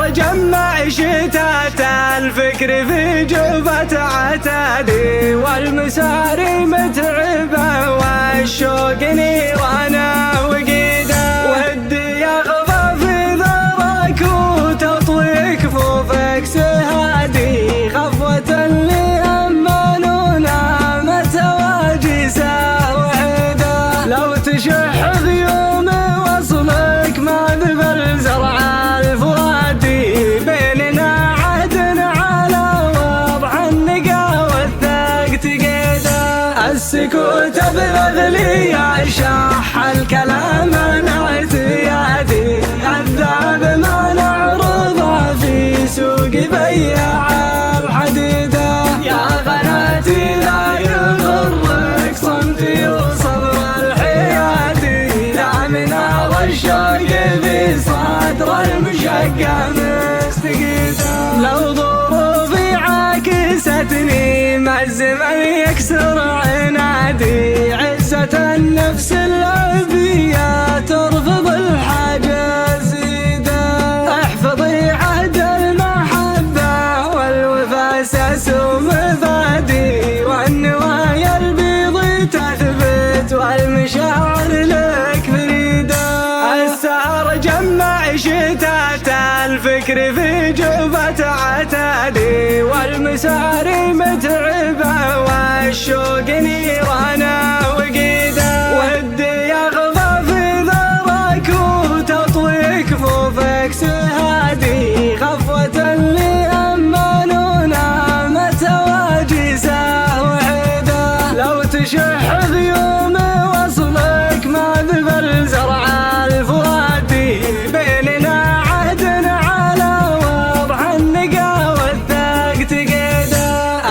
جمع شتات الفكر في جوفة عتادي، والمساري متعبة والشوق نيرانه وقيده، ودي يغضى في ذرك وتطوي كفوفك سهادي، غفوة اللي أمانونا متواجسه وعيده، لو تشح غيوم وصلك ما ذبل زرع الفؤادي، بيننا عهد على وضع النقا والثق تقيده، السكوت ابلغ لي يا شح الكلام انا اعتيادي، الذاب ما نعرضه في سوق بياع الحديده، يا غناتي لا يغرك صمتي وصبر الحيادي، لا من الشوق في صدر المشقة مستقيده، لو ظروفي عاكستني ما الزمن يكسر عنادي، عزة النفس العبية ترفض الحاجة زيده، احفظي عهد المحبة والوفا اساس ومبادئ، والنوايا البيض تثبت والمشاعر لك فريده، السهر جمع شتات الفكر في جوفة عتادي، والمساري متعبة والشوق نيرانه وقيده، ودي يغضى في ذرك وتطوي كفوفك سهادي، غفوة اللي أمانونا متواجسه وعيده، لو تشح غيوم وصلك ما ذبل زرع الفؤادي، بيننا عهد على وضع النقا والثق تقيده،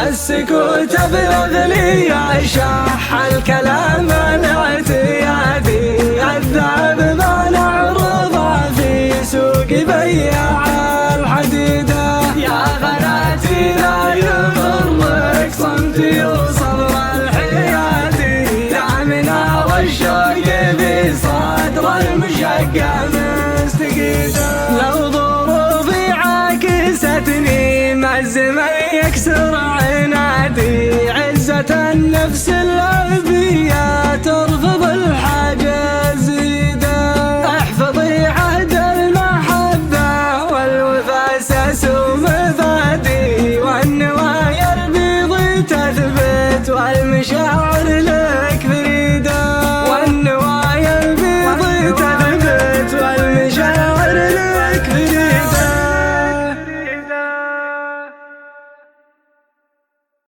السكوت ابلغ لي يا شح الكلام الاعتيادي، الذاب ما نعرضه في سوق بياع الحديده، يا غناتي لا يغرك صمتي وصبر الحيادي، لا من الشوق في صدر المشقة مستقيده، لو ظروفي عاكستني ما الزمن يكسر عنادي، عزة النفس العبية ترفض الحاجة زيده، احفظي عهد المحبة والوفا اساس